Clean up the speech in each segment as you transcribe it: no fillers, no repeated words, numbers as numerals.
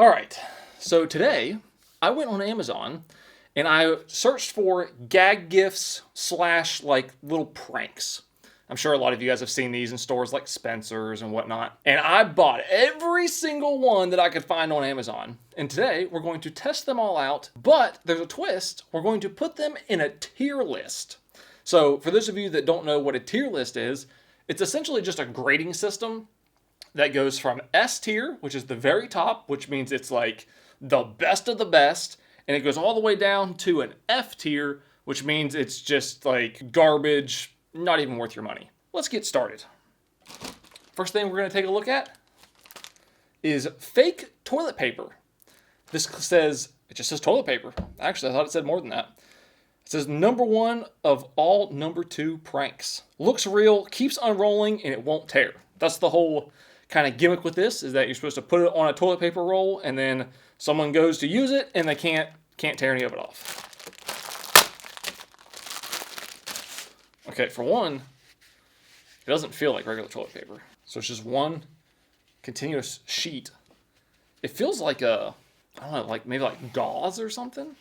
All right, so today I went on Amazon and I searched for gag gifts slash like little pranks. I'm sure a lot of you guys have seen these in stores like Spencer's and whatnot. And I bought every single one that I could find on Amazon. And today we're going to test them all out, but there's a twist. We're going to put them in a tier list. So for those of you that don't know what a tier list is, it's essentially just a grading system that goes from S tier, which is the very top, which means it's like the best of the best, and it goes all the way down to an F tier, which means it's just like garbage, not even worth your money. Let's get started. First thing we're going to take a look at is fake toilet paper. This says, it just says toilet paper. Actually, I thought it said more than that. It says number 1 of all number 2 pranks. Looks real, keeps unrolling, and it won't tear. That's the whole kind of gimmick with this, is that you're supposed to put it on a toilet paper roll and then someone goes to use it and they can't tear any of it off. Okay, for one, it doesn't feel like regular toilet paper. So it's just one continuous sheet. It feels like I don't know, like maybe like gauze or something.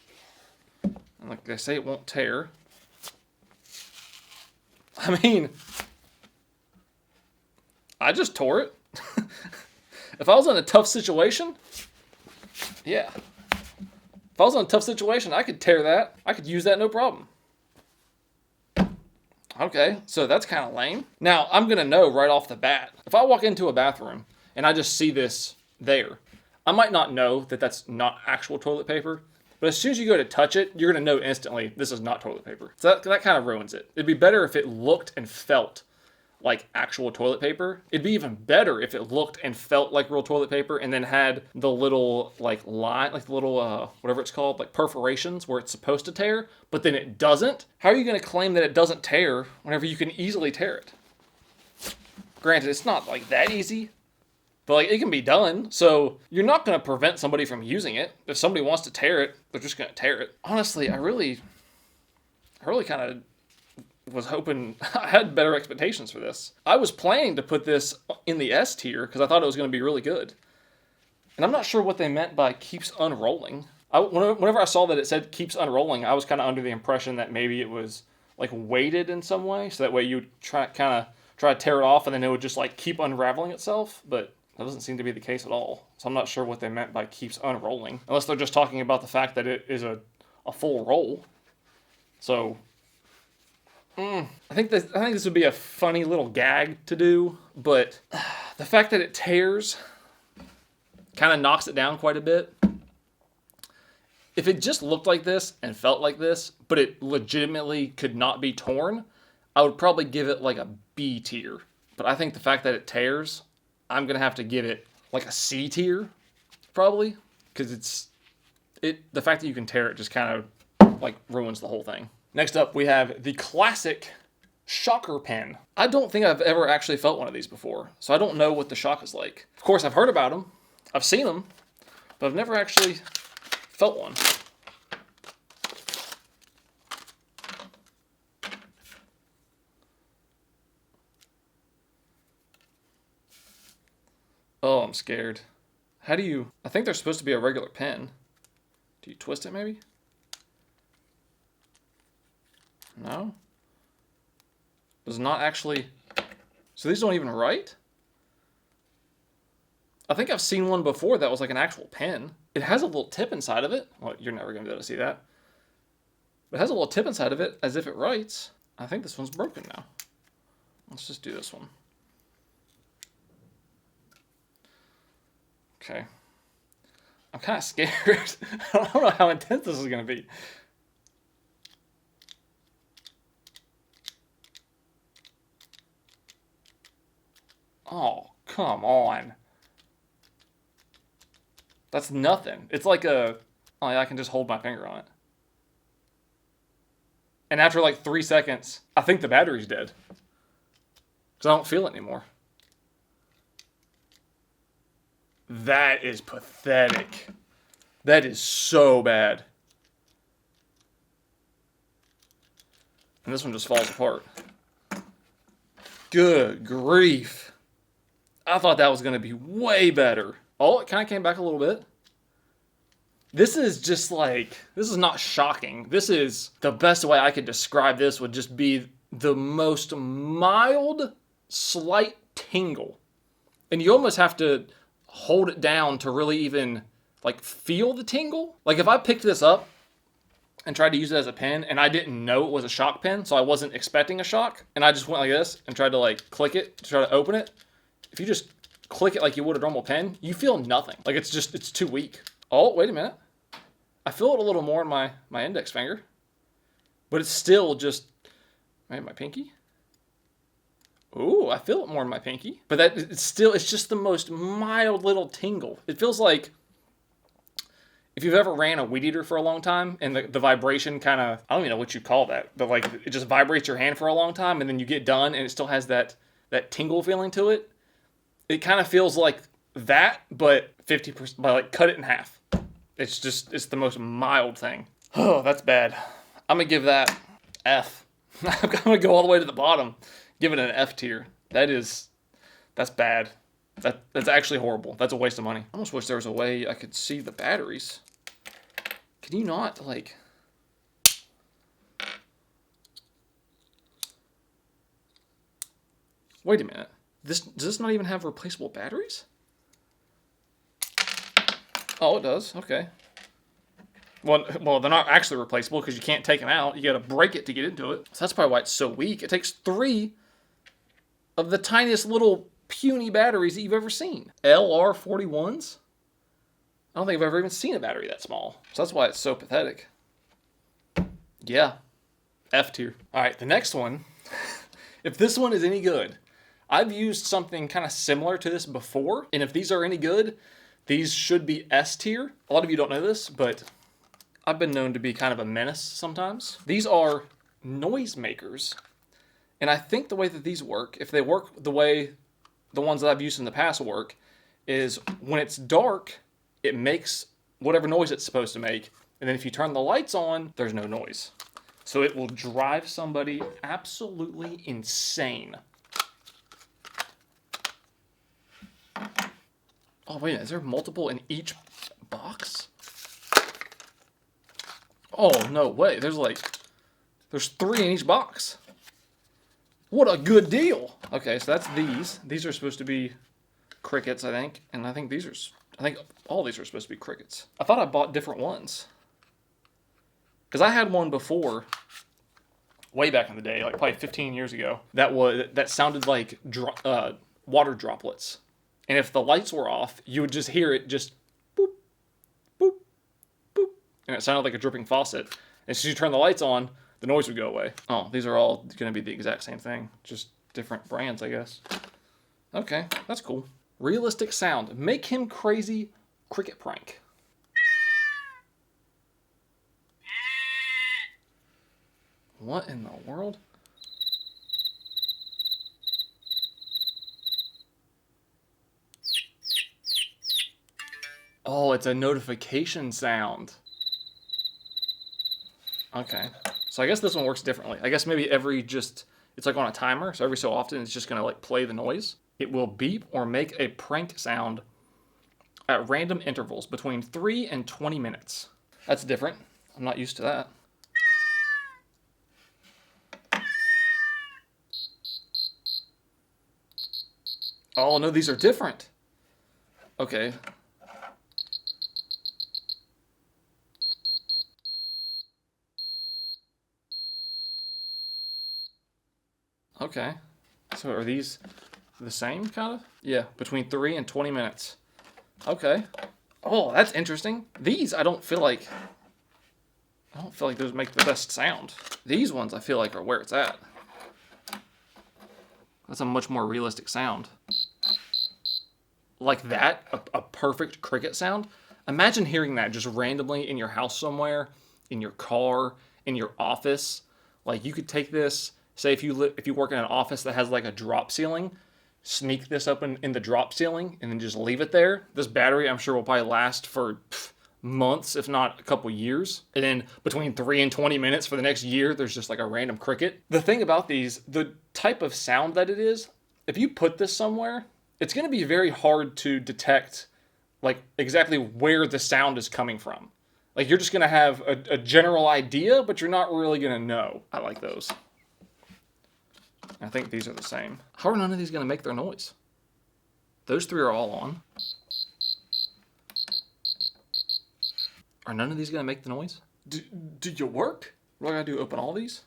And like they say, it won't tear. I mean, I just tore it. If I was in a tough situation, yeah. If I was in a tough situation, I could tear that. I could use that no problem. Okay, so that's kind of lame. Now, I'm going to know right off the bat. If I walk into a bathroom and I just see this there, I might not know that that's not actual toilet paper. But as soon as you go to touch it, you're going to know instantly this is not toilet paper. So that kind of ruins it. It'd be better if it looked and felt like actual toilet paper. It'd be even better if it looked and felt like real toilet paper and then had the little like line, like the little whatever it's called, like perforations where it's supposed to tear, but then it doesn't. How are you going to claim that it doesn't tear whenever you can easily tear it? Granted, it's not like that easy, but like it can be done. So you're not going to prevent somebody from using it. If somebody wants to tear it, they're just going to tear it. Honestly, I really kind of was hoping I had better expectations for this. I was planning to put this in the S tier because I thought it was going to be really good. And I'm not sure what they meant by keeps unrolling. Whenever I saw that it said keeps unrolling, I was kind of under the impression that maybe it was like weighted in some way. So that way you would try to tear it off and then it would just like keep unraveling itself. But that doesn't seem to be the case at all. So I'm not sure what they meant by keeps unrolling. Unless they're just talking about the fact that it is a full roll. So I think this would be a funny little gag to do, but the fact that it tears kind of knocks it down quite a bit. If it just looked like this and felt like this, but it legitimately could not be torn, I would probably give it like a B tier. But I think the fact that it tears, I'm going to have to give it like a C tier, probably, because the fact that you can tear it just kind of like ruins the whole thing. Next up, we have the classic shocker pen. I don't think I've ever actually felt one of these before, so I don't know what the shock is like. Of course, I've heard about them, I've seen them, but I've never actually felt one. Oh, I'm scared. How do you... I think they're supposed to be a regular pen. Do you twist it maybe? No? Does not actually... So these don't even write? I think I've seen one before that was like an actual pen. It has a little tip inside of it. Well, you're never going to be able to see that. But it has a little tip inside of it as if it writes. I think this one's broken now. Let's just do this one. Okay. I'm kind of scared. I don't know how intense this is going to be. Oh, come on. That's nothing. It's like oh yeah, I can just hold my finger on it. And after like 3 seconds, I think the battery's dead. Because I don't feel it anymore. That is pathetic. That is so bad. And this one just falls apart. Good grief. I thought that was going to be way better. Oh, it kind of came back a little bit. This is just like, this is not shocking. This is, the best way I could describe this would just be the most mild, slight tingle. And you almost have to hold it down to really even like feel the tingle. Like if I picked this up and tried to use it as a pen and I didn't know it was a shock pen, so I wasn't expecting a shock, and I just went like this and tried to like click it to try to open it. If you just click it like you would a normal pen, you feel nothing. Like it's too weak. Oh, wait a minute. I feel it a little more in my index finger, but it's still just, maybe my pinky? Ooh, I feel it more in my pinky. But it's just the most mild little tingle. It feels like if you've ever ran a weed eater for a long time and the vibration kind of, I don't even know what you call that, but like it just vibrates your hand for a long time and then you get done and it still has that tingle feeling to it. It kind of feels like that, but 50%, but like cut it in half. It's the most mild thing. Oh, that's bad. I'm going to give that F. I'm going to go all the way to the bottom. Give it an F tier. That's bad. That's actually horrible. That's a waste of money. I almost wish there was a way I could see the batteries. Can you not, like... Wait a minute. Does this not even have replaceable batteries? Oh, it does. Okay. Well, they're not actually replaceable because you can't take them out. You got to break it to get into it. So that's probably why it's so weak. It takes 3 of the tiniest little puny batteries that you've ever seen. LR41s? I don't think I've ever even seen a battery that small. So that's why it's so pathetic. Yeah. F tier. All right, the next one. If this one is any good, I've used something kind of similar to this before, and if these are any good, these should be S tier. A lot of you don't know this, but I've been known to be kind of a menace sometimes. These are noisemakers, and I think the way that these work, if they work the way the ones that I've used in the past work, is when it's dark, it makes whatever noise it's supposed to make, and then if you turn the lights on, there's no noise. So it will drive somebody absolutely insane. Oh, wait, is there multiple in each box? Oh, no way. There's 3 in each box. What a good deal. Okay, so that's these. These are supposed to be crickets, I think. And I think all these are supposed to be crickets. I thought I bought different ones. Because I had one before, way back in the day, like probably 15 years ago, that sounded like water droplets. And if the lights were off, you would just hear it just boop, boop, boop. And it sounded like a dripping faucet. And as soon as you turn the lights on, the noise would go away. Oh, these are all going to be the exact same thing. Just different brands, I guess. Okay, that's cool. Realistic sound. Make him crazy cricket prank. What in the world? Oh, it's a notification sound. Okay. So I guess this one works differently. I guess maybe it's like on a timer, so every so often it's just going to like play the noise. It will beep or make a prank sound at random intervals between 3 and 20 minutes. That's different. I'm not used to that. Oh, no, these are different. Okay. Okay. So are these the same, kind of? Yeah, between 3 and 20 minutes. Okay. Oh, that's interesting. These, I don't feel like those make the best sound. These ones, I feel like, are where it's at. That's a much more realistic sound. Like that, a perfect cricket sound. Imagine hearing that just randomly in your house somewhere, in your car, in your office. Like you could take this, say if you work in an office that has like a drop ceiling, sneak this up in the drop ceiling and then just leave it there. This battery, I'm sure, will probably last for months, if not a couple years. And then between 3 and 20 minutes for the next year, there's just like a random cricket. The thing about these, the type of sound that it is, if you put this somewhere, it's going to be very hard to detect like exactly where the sound is coming from. Like you're just going to have a general idea, but you're not really going to know. I like those. I think these are the same. How are none of these going to make their noise? Those three are all on. Are none of these going to make the noise? Do you work? What do I got to do? Open all these?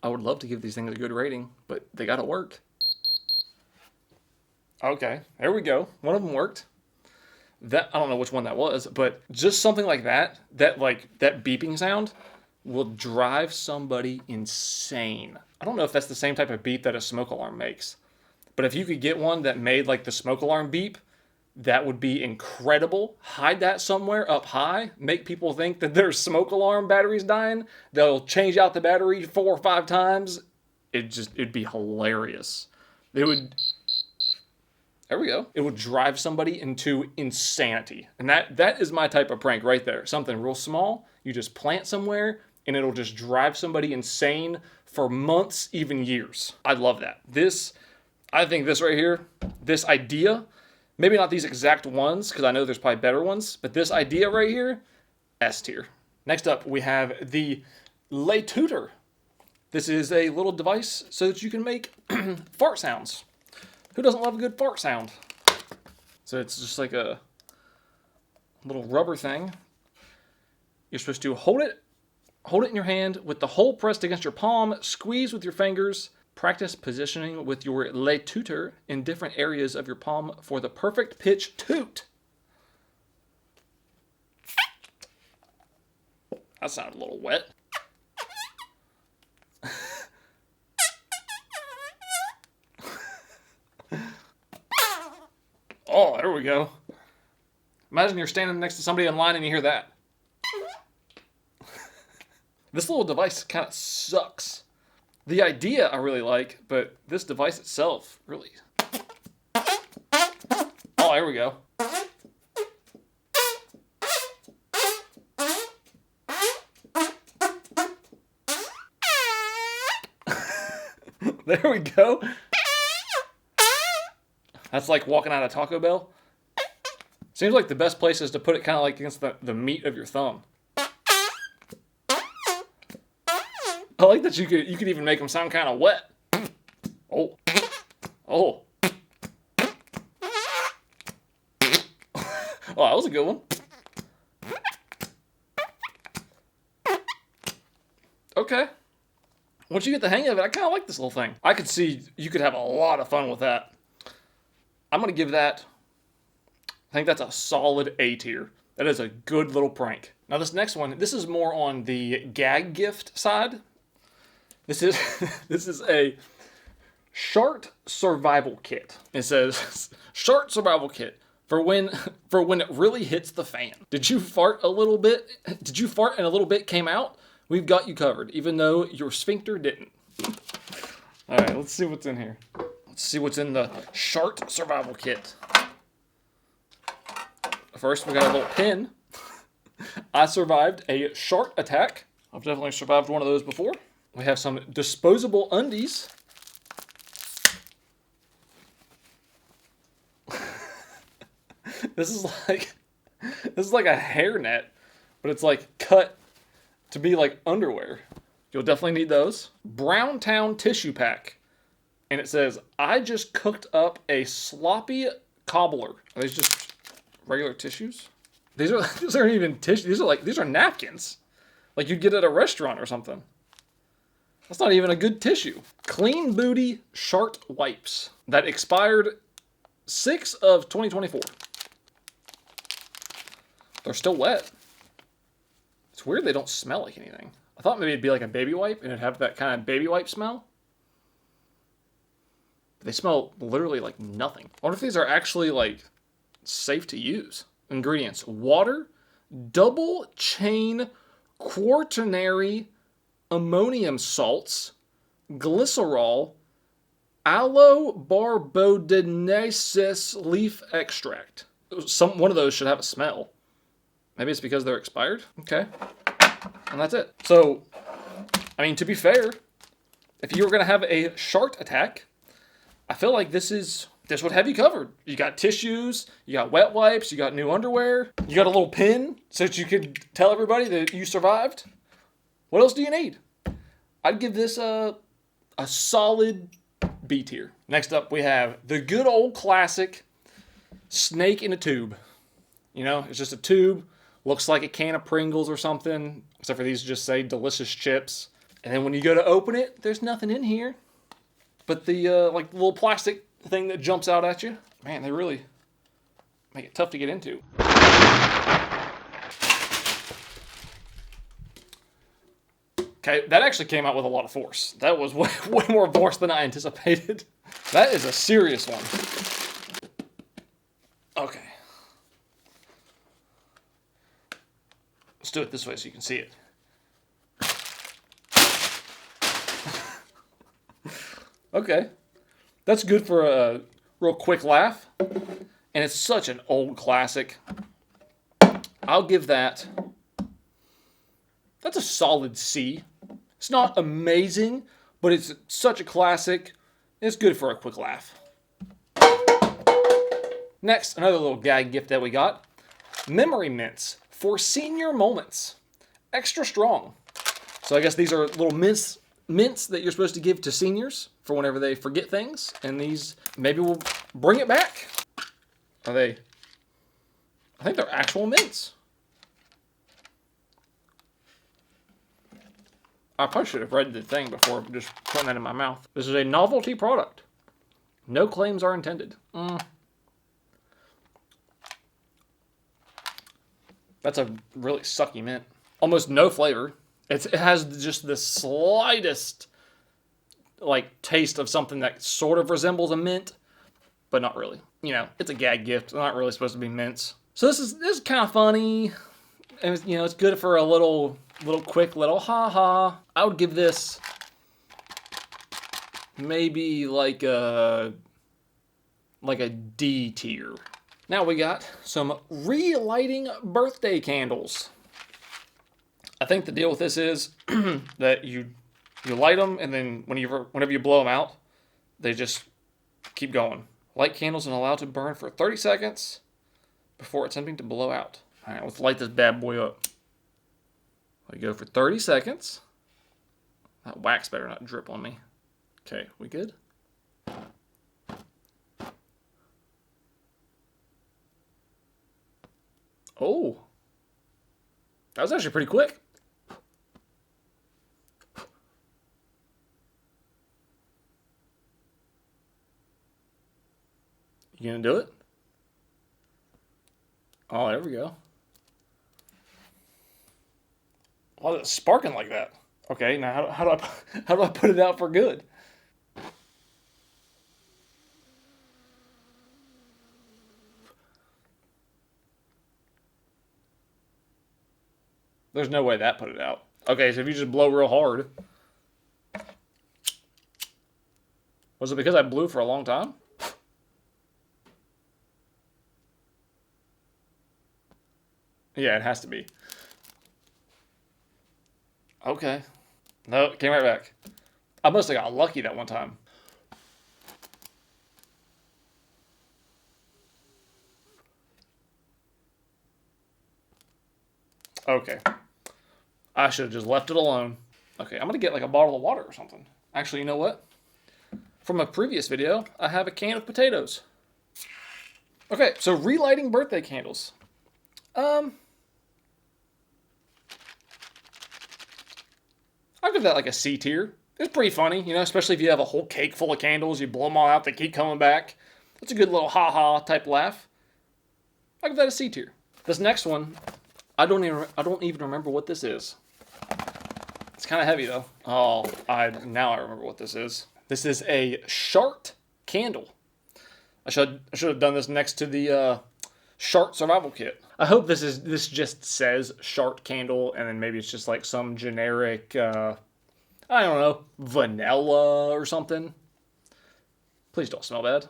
I would love to give these things a good rating, but they got to work. Okay, there we go. One of them worked. That I don't know which one that was, but just something like that beeping sound will drive somebody insane. I don't know if that's the same type of beep that a smoke alarm makes, but if you could get one that made like the smoke alarm beep, that would be incredible. Hide that somewhere up high, make people think that their smoke alarm battery's dying. They'll change out the battery 4 or 5 times. It'd be hilarious. There we go. It would drive somebody into insanity. And that is my type of prank right there. Something real small, you just plant somewhere, and it'll just drive somebody insane for months, even years. I love that. I think this right here, this idea, maybe not these exact ones, because I know there's probably better ones, but this idea right here, S tier. Next up, we have the Tutor. This is a little device so that you can make fart sounds. Who doesn't love a good fart sound? So it's just like a little rubber thing. You're supposed to hold it in your hand with the hole pressed against your palm, squeeze with your fingers, practice positioning with your Tutor in different areas of your palm for the perfect pitch toot. That sounded a little wet. Oh, there we go. Imagine you're standing next to somebody in line and you hear that. This little device kind of sucks. The idea I really like, but this device itself really... Oh, there we go. There we go. That's like walking out of Taco Bell. Seems like the best place is to put it kind of like against the meat of your thumb. I like that you could even make them sound kind of wet. Oh. Oh. Oh, that was a good one. Okay. Once you get the hang of it, I kind of like this little thing. I could see you could have a lot of fun with that. I'm going to give that, I think that's a solid A tier. That is a good little prank. Now this next one, this is more on the gag gift side. This is a Shart survival kit. It says, Shart survival kit for when it really hits the fan. Did you fart a little bit? Did you fart and a little bit came out? We've got you covered, even though your sphincter didn't. All right, let's see what's in here. Let's see what's in the Shart survival kit. First, we got a little pin. I survived a Shart attack. I've definitely survived one of those before. We have some disposable undies. This is like a hairnet, but it's like cut to be like underwear. You'll definitely need those. Brown Town tissue pack. And it says, I just cooked up a sloppy cobbler. Are these just regular tissues? These aren't even tissues. These are napkins. Like you'd get at a restaurant or something. That's not even a good tissue. Clean Booty Shart wipes that expired 6 of 2024. They're still wet. It's weird they don't smell like anything. I thought maybe it'd be like a baby wipe and it'd have that kind of baby wipe smell. But they smell literally like nothing. I wonder if these are actually like safe to use. Ingredients: water, double chain quaternary ammonium salts, glycerol, allobarbodinaceous leaf extract. One of those should have a smell. Maybe it's because they're expired. Okay. And that's it. So, I mean, to be fair, if you were going to have a Shart attack, I feel like this would have you covered. You got tissues, you got wet wipes, you got new underwear, you got a little pin so that you could tell everybody that you survived. What else do you need? I'd give this a solid B tier. Next up, we have the good old classic snake in a tube. You know, it's just a tube, looks like a can of Pringles or something, except for these just say delicious chips. And then when you go to open it, there's nothing in here but the like little plastic thing that jumps out at you. Man, they really make it tough to get into. Okay, that actually came out with a lot of force. That was way more force than I anticipated. That is a serious one. Okay. Let's do it this way so you can see it. Okay. That's good for a real quick laugh. And it's such an old classic. I'll give that... That's a solid C. It's not amazing, but it's such a classic. It's good for a quick laugh. Next, another little gag gift that we got. Memory mints for senior moments. Extra strong. So I guess these are little mints that you're supposed to give to seniors for whenever they forget things. And these maybe will bring it back. Are they? I think they're actual mints. I probably should have read the thing before just putting that in my mouth. This is a novelty product. No claims are intended. That's a really sucky mint. Almost no flavor. It has just the slightest like taste of something that sort of resembles a mint, but not really. You know, it's a gag gift. They're not really supposed to be mints. So this is kind of funny. And you know, it's good for a little quick little ha-ha. I would give this maybe like a D tier. Now we got some relighting birthday candles. I think the deal with this is that you light them, and then whenever you blow them out, they just keep going. Light candles and allow to burn for 30 seconds before attempting to blow out. All right, let's light this bad boy up. We go for 30 seconds. That wax better not drip on me. Okay, we good? Oh. That was actually pretty quick. You gonna do it? Oh, there we go. Why is it sparking like that? Okay, now how do I put it out for good? There's no way that put it out. Okay, so if you just blow real hard. Was it because I blew for a long time? Yeah, it has to be. Okay. No, it came right back. I must have got lucky that one time. Okay. I should have just left it alone. Okay, I'm going to get like a bottle of water or something. Actually, you know what? From a previous video, I have a can of potatoes. Okay, so relighting birthday candles. I'll give that like a C tier. It's pretty funny, you know, especially if you have a whole cake full of candles, you blow them all out, they keep coming back. It's a good little ha-ha type laugh. I'll give that a C tier. This next one, I don't even remember what this is. It's kind of heavy though. Oh, now I remember what this is. This is a Shart candle. I should have done this next to the Shart survival kit. I hope this just says Shart candle, and then maybe it's just like some generic, I don't know, vanilla or something. Please don't smell bad.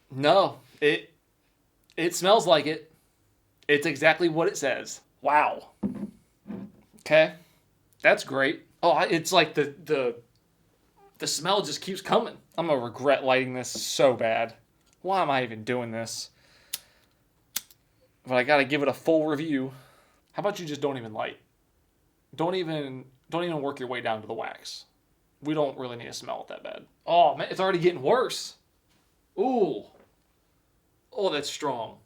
No, it smells like it. It's exactly what it says. Wow. Okay, that's great. Oh, it's like the smell just keeps coming. I'm gonna regret lighting this so bad. Why am I even doing this? But I gotta give it a full review. How about you just don't even light? Don't even work your way down to the wax. We don't really need to smell it that bad. Oh man, it's already getting worse. Ooh. Oh, that's strong.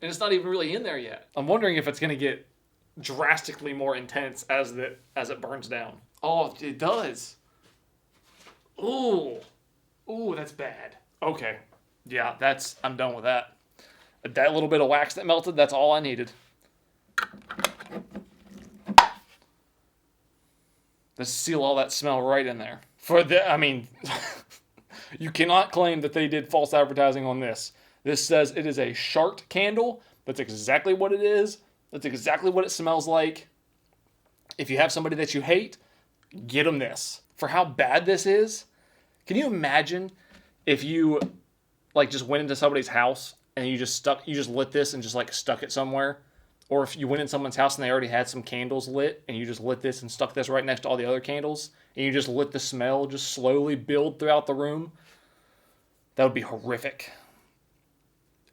And it's not even really in there yet. I'm wondering if it's gonna get drastically more intense as it burns down. Oh, it does. Ooh. Ooh, that's bad. Okay. Yeah, I'm done with that. That little bit of wax that melted, that's all I needed. Let's seal all that smell right in there. You cannot claim that they did false advertising on this. This says it is a Shart candle. That's exactly what it is. That's exactly what it smells like. If you have somebody that you hate, get them this. For how bad this is, can you imagine if you just went into somebody's house and you just lit this and just stuck it somewhere? Or if you went in someone's house and they already had some candles lit and you just lit this and stuck this right next to all the other candles and you just let the smell just slowly build throughout the room, that would be horrific.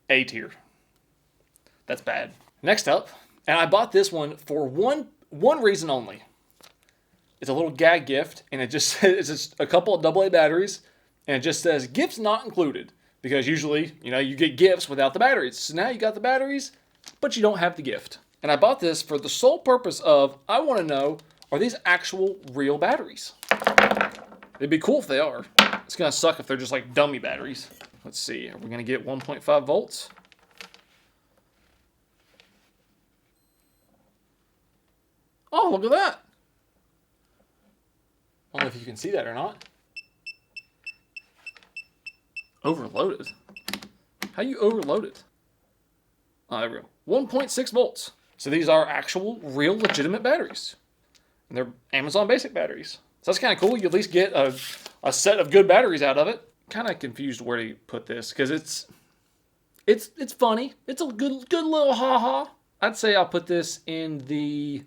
A tier. That's bad. Next up, and I bought this one for one reason only. It's a little gag gift, and it's just a couple of AA batteries, and it just says gifts not included, because usually, you get gifts without the batteries. So now you got the batteries, but you don't have the gift. And I bought this for the sole purpose of, I want to know, are these actual real batteries? It'd be cool if they are. It's going to suck if they're just like dummy batteries. Let's see, are we going to get 1.5 volts? Oh, look at that. I don't know if you can see that or not. Overloaded. How you overload it? Oh, there we go. 1.6 volts. So these are actual, real, legitimate batteries. And they're Amazon Basic batteries. So that's kind of cool. You at least get a set of good batteries out of it. Kind of confused where to put this because it's funny. It's a good little ha-ha. I'd say I'll put this in the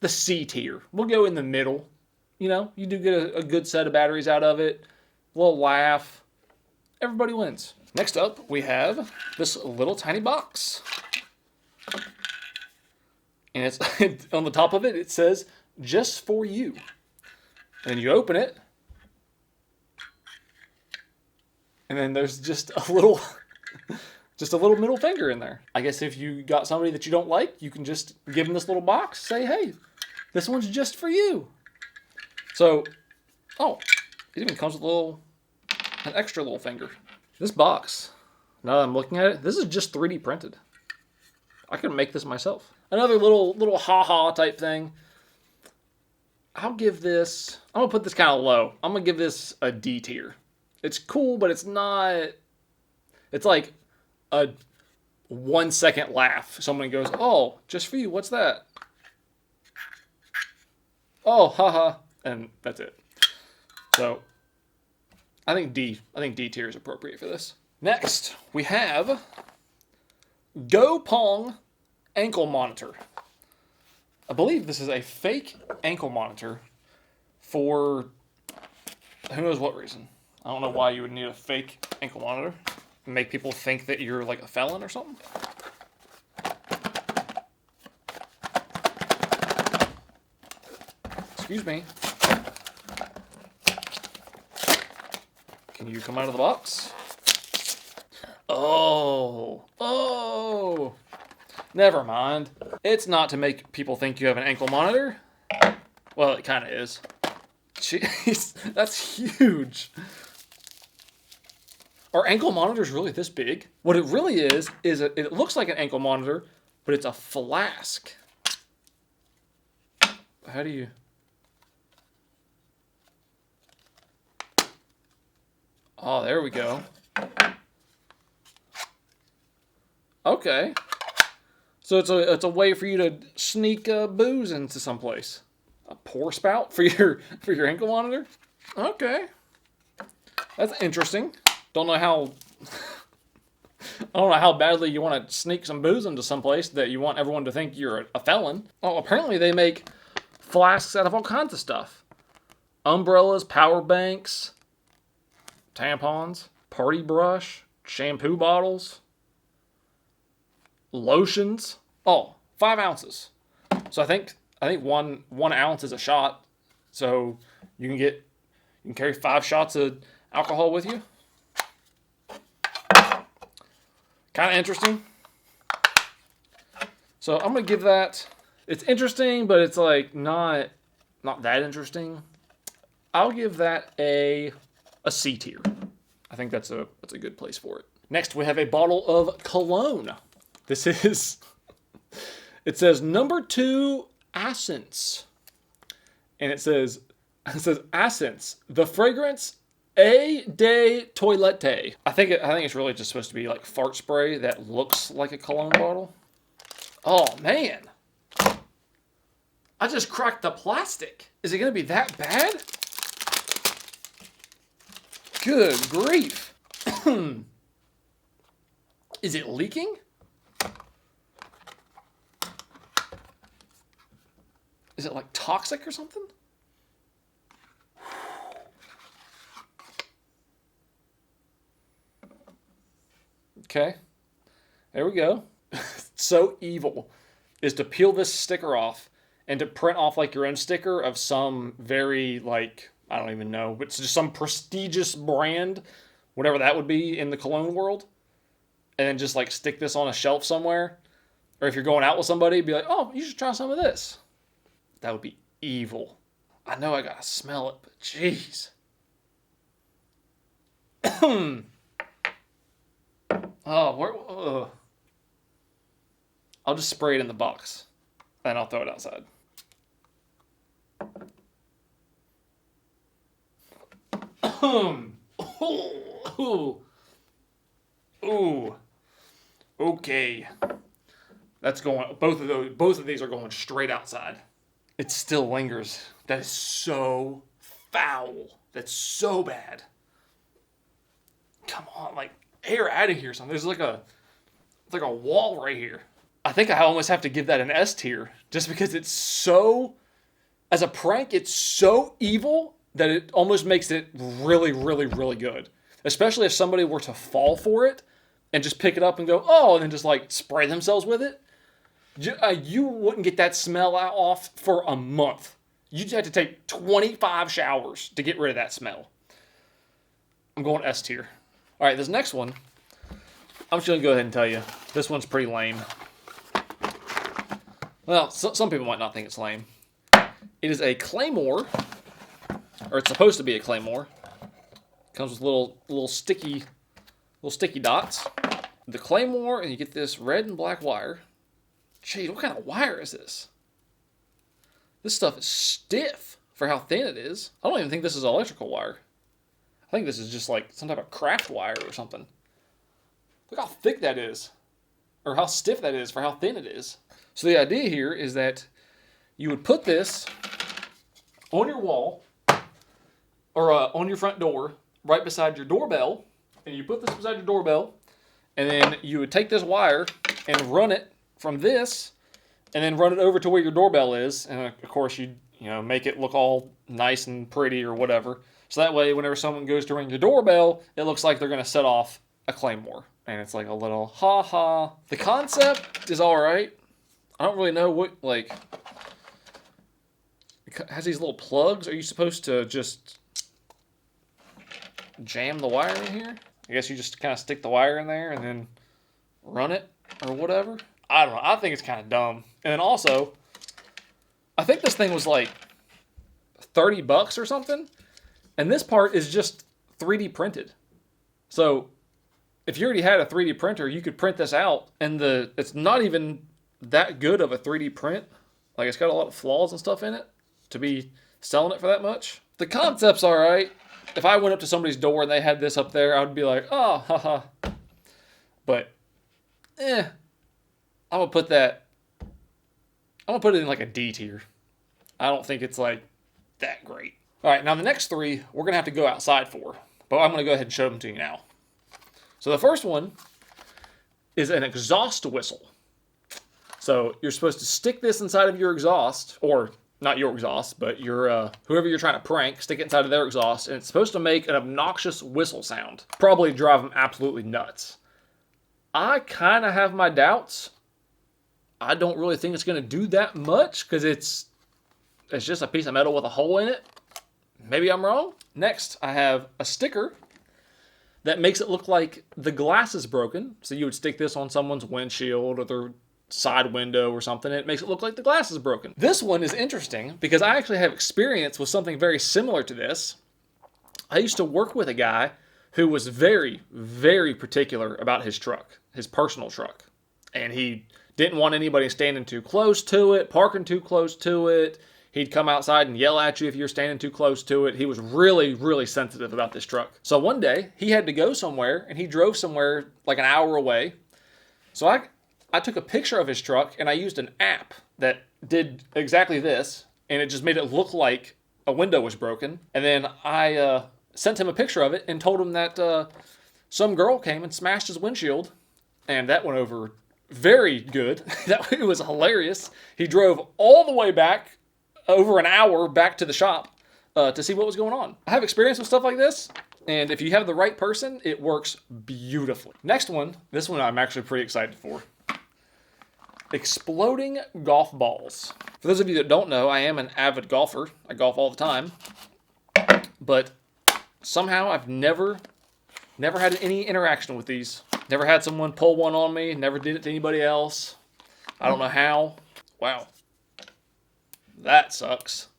C tier. We'll go in the middle. You do get a good set of batteries out of it. A little laugh. Everybody wins. Next up, we have this little tiny box. And it's on the top of it, it says, just for you. And then you open it. And then there's just a little middle finger in there. I guess if you got somebody that you don't like, you can just give them this little box. Say, hey, this one's just for you. So, it even comes with an extra little finger. This box, now that I'm looking at it, this is just 3D printed. I could make this myself. Another little ha-ha type thing. I'm going to put this kind of low. I'm going to give this a D tier. It's cool, but it's not, it's like a 1 second laugh. Someone goes, oh, just for you, what's that? Oh, haha, and that's it. So, I think D tier is appropriate for this. Next, we have Go Pong ankle monitor. I believe this is a fake ankle monitor for who knows what reason. I don't know why you would need a fake ankle monitor. Make people think that you're like a felon or something. Excuse me. Can you come out of the box? Oh. Never mind. It's not to make people think you have an ankle monitor. Well, it kind of is. Jeez, that's huge. Are ankle monitors really this big? What it really is it looks like an ankle monitor, but it's a flask. How do you... Oh, there we go. Okay. So it's a way for you to sneak booze into someplace. A pour spout for your ankle monitor? Okay. That's interesting. Don't know how I don't know how badly you want to sneak some booze into someplace that you want everyone to think you're a felon. Oh, apparently they make flasks out of all kinds of stuff. Umbrellas, power banks, tampons, party brush, shampoo bottles, lotions. Oh, 5 ounces. So I think 1 ounce is a shot. So you can carry 5 shots of alcohol with you. Kind of interesting. So I'm gonna give that. It's interesting, but it's like not that interesting. I'll give that a C tier. I think that's a good place for it. Next, we have a bottle of cologne. This is. It says number 2 Essence, and it says Essence, the fragrance A de Toilette. I think it's really just supposed to be like fart spray that looks like a cologne bottle. Oh man, I just cracked the plastic. Is it gonna be that bad? Good grief. Is it leaking? Is it like toxic or something? Okay, there we go. So evil is to peel this sticker off and to print off like your own sticker of some very like, I don't even know, but it's just some prestigious brand, whatever that would be in the cologne world, and then just like stick this on a shelf somewhere. Or if you're going out with somebody, be like, oh, you should try some of this. That would be evil. I know I gotta smell it, but jeez. I'll just spray it in the box, and I'll throw it outside. Ooh. Okay. That's going. Both of these are going straight outside. It still lingers. That is so foul. That's so bad. Come on, like air out of here. Something. There's like a wall right here. I think I almost have to give that an S tier, just because it's so, as a prank, it's so evil that it almost makes it really, really, really good. Especially if somebody were to fall for it and just pick it up and go, oh, and then just like spray themselves with it. You wouldn't get that smell off for a month. You'd have to take 25 showers to get rid of that smell. I'm going S tier. All right, this next one, I'm just going to go ahead and tell you. This one's pretty lame. Well, some people might not think it's lame. It is a claymore, or it's supposed to be a claymore. Comes with little sticky dots. The claymore, and you get this red and black wire. Jeez, what kind of wire is this? This stuff is stiff for how thin it is. I don't even think this is electrical wire. I think this is just like some type of craft wire or something. Look how thick that is. Or how stiff that is for how thin it is. So the idea here is that you would put this on your wall or on your front door right beside your doorbell. And you put this beside your doorbell. And then you would take this wire and run it from this and then run it over to where your doorbell is. And of course you make it look all nice and pretty or whatever. So that way whenever someone goes to ring your doorbell, it looks like they're going to set off a claymore. And it's like a little ha-ha. The concept is all right. I don't really know what, like, it has these little plugs. Are you supposed to just jam the wire in here? I guess you just kind of stick the wire in there and then run it or whatever. I don't know. I think it's kind of dumb. And then also, I think this thing was like $30 or something. And this part is just 3D printed. So if you already had a 3D printer, you could print this out. And it's not even that good of a 3D print. Like, it's got a lot of flaws and stuff in it to be selling it for that much. The concept's all right. If I went up to somebody's door and they had this up there, I would be like, oh, haha. But, I'm going to put it in like a D tier. I don't think it's like that great. All right, now the next 3, we're going to have to go outside for. But I'm going to go ahead and show them to you now. So the first one is an exhaust whistle. So you're supposed to stick this inside of your exhaust, or not your exhaust, but your whoever you're trying to prank, stick it inside of their exhaust, and it's supposed to make an obnoxious whistle sound. Probably drive them absolutely nuts. I kind of have my doubts. I don't really think it's going to do that much because it's just a piece of metal with a hole in it. Maybe I'm wrong. Next, I have a sticker that makes it look like the glass is broken. So you would stick this on someone's windshield or their side window or something, and it makes it look like the glass is broken. This one is interesting because I actually have experience with something very similar to this. I used to work with a guy who was very, very particular about his truck, his personal truck. And he didn't want anybody standing too close to it, parking too close to it. He'd come outside and yell at you if you're standing too close to it. He was really, really sensitive about this truck. So one day, he had to go somewhere, and he drove somewhere like an hour away. So I took a picture of his truck, and I used an app that did exactly this, and it just made it look like a window was broken. And then I sent him a picture of it and told him that some girl came and smashed his windshield, and that went over very good. It was hilarious. He drove all the way back, over an hour back to the shop to see what was going on. I have experience with stuff like this, and if you have the right person, it works beautifully. Next one, this one I'm actually pretty excited for. Exploding golf balls. For those of you that don't know, I am an avid golfer. I golf all the time, but somehow I've never had any interaction with these. Never had someone pull one on me. Never did it to anybody else. I don't know how. Wow. That sucks.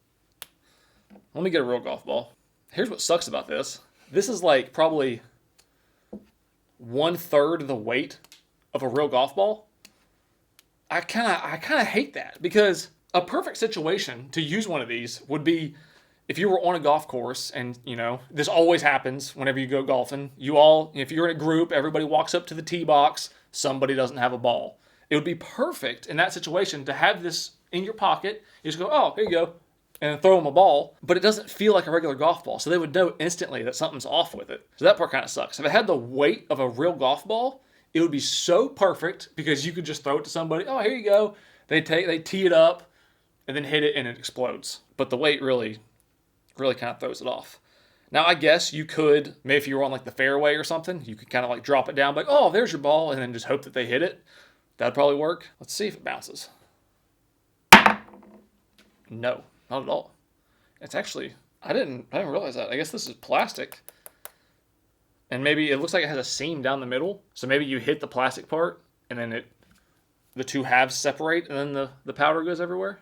Let me get a real golf ball. Here's what sucks about this. This is like probably 1/3 of the weight of a real golf ball. I kind of hate that because a perfect situation to use one of these would be if you were on a golf course and, you know, this always happens whenever you go golfing. If you're in a group, everybody walks up to the tee box, somebody doesn't have a ball. It would be perfect in that situation to have this in your pocket. You just go, oh, here you go, and throw them a ball. But it doesn't feel like a regular golf ball, so they would know instantly that something's off with it. So that part kind of sucks. If it had the weight of a real golf ball, it would be so perfect because you could just throw it to somebody. Oh, here you go. They tee it up and then hit it and it explodes. But the weight really kind of throws it off. Now, I guess you could, maybe if you were on like the fairway or something, you could kind of like drop it down, like, oh, there's your ball, and then just hope that they hit it. That'd probably work. Let's see if it bounces. No, not at all. It's actually, I didn't realize that. I guess this is plastic. And maybe it looks like it has a seam down the middle. So maybe you hit the plastic part and then the two halves separate and then the powder goes everywhere.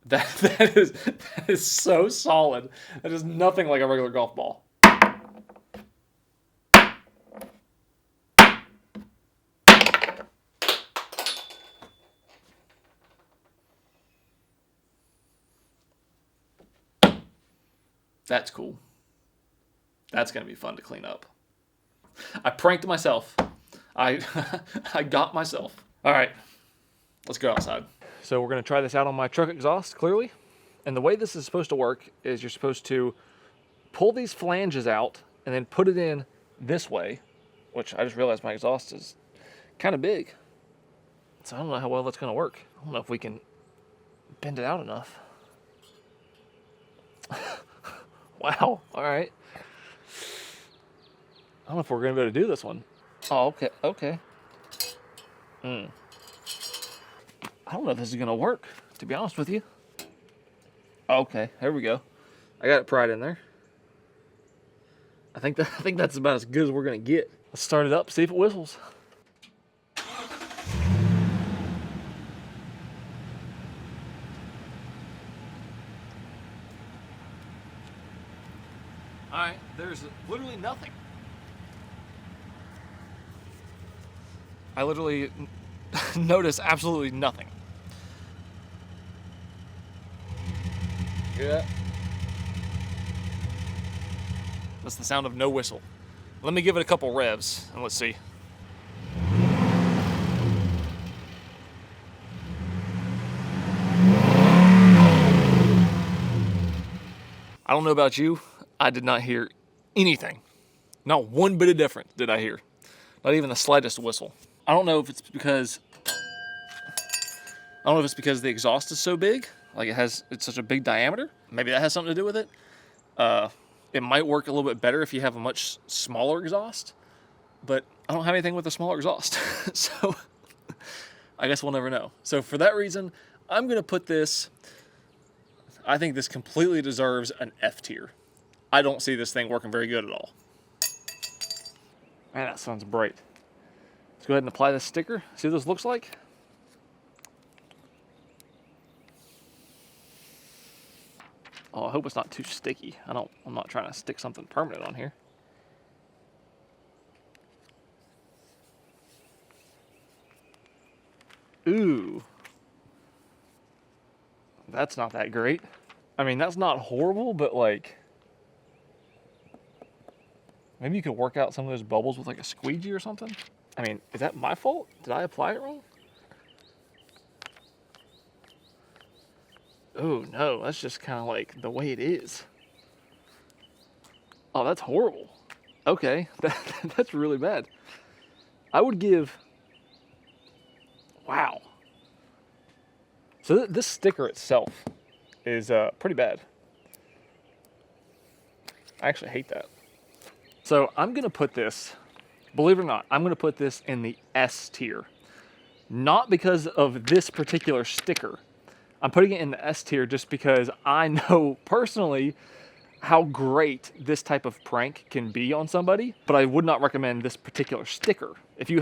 That is so solid. That is nothing like a regular golf ball. That's cool. That's going to be fun to clean up. I pranked myself. I got myself. All right, let's go outside. So we're going to try this out on my truck exhaust, clearly. And the way this is supposed to work is you're supposed to pull these flanges out and then put it in this way, which I just realized my exhaust is kind of big. So I don't know how well that's going to work. I don't know if we can bend it out enough. Wow, all right. I don't know if we're going to be able to do this one. Oh, okay. I don't know if this is going to work, to be honest with you. Okay, here we go. I got it pried in there. I think that's about as good as we're going to get. Let's start it up, see if it whistles. All right, there's literally nothing. I literally notice absolutely nothing. Hear that? That's the sound of no whistle. Let me give it a couple revs and let's see. I don't know about you, I did not hear anything. Not one bit of difference did I hear. Not even the slightest whistle. I don't know if it's because I don't know if it's because the exhaust is so big, like it's such a big diameter. Maybe that has something to do with it. It might work a little bit better if you have a much smaller exhaust, but I don't have anything with a smaller exhaust. So I guess we'll never know. So for that reason, I'm going to put this, I think this completely deserves an F tier. I don't see this thing working very good at all. Man, that sounds bright. Let's go ahead and apply this sticker. See what this looks like? Oh, I hope it's not too sticky. I'm not trying to stick something permanent on here. Ooh. That's not that great. I mean, that's not horrible, but like, maybe you could work out some of those bubbles with like a squeegee or something. I mean, is that my fault? Did I apply it wrong? Oh no, that's just kind of like the way it is. Oh, that's horrible. Okay, that's really bad. I would give, wow. So this sticker itself is pretty bad. I actually hate that. So I'm gonna put this, believe it or not, I'm gonna put this in the S tier. Not because of this particular sticker. I'm putting it in the S tier just because I know personally how great this type of prank can be on somebody, but I would not recommend this particular sticker. If you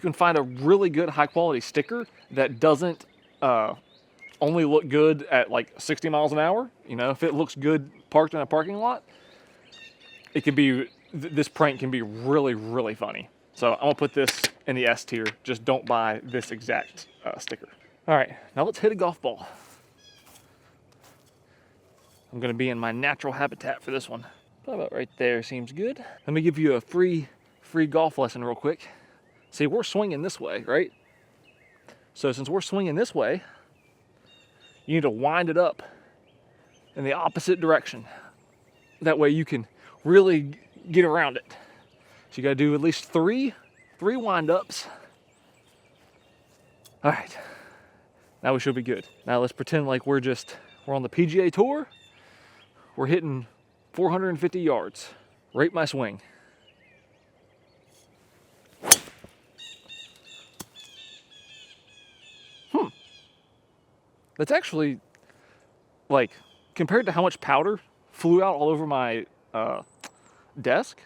can find a really good high quality sticker that doesn't only look good at like 60 miles an hour, you know, if it looks good parked in a parking lot, it can be, this prank can be really, really funny. So I'm gonna put this in the S tier. Just don't buy this exact sticker. All right, now let's hit a golf ball. I'm gonna be in my natural habitat for this one. Probably about right there seems good. Let me give you a free golf lesson real quick. See, we're swinging this way, right? So since we're swinging this way, you need to wind it up in the opposite direction. That way you can really get around it. So you gotta do at least three wind ups. All right, now we should be good. Now let's pretend like we're on the PGA Tour. We're hitting 450 yards. Rate my swing. That's actually, like, compared to how much powder flew out all over my desk,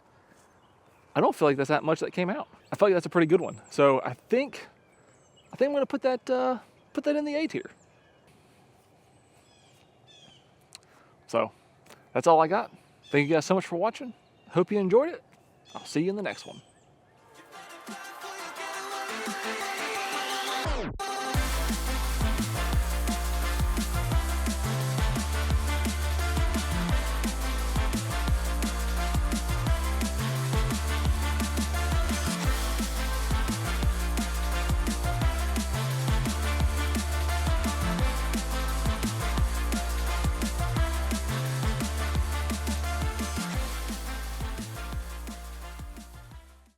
I don't feel like that's that much that came out. I feel like that's a pretty good one. So I think I'm gonna put that in the A tier. So that's all I got. Thank you guys so much for watching. Hope you enjoyed it. I'll see you in the next one.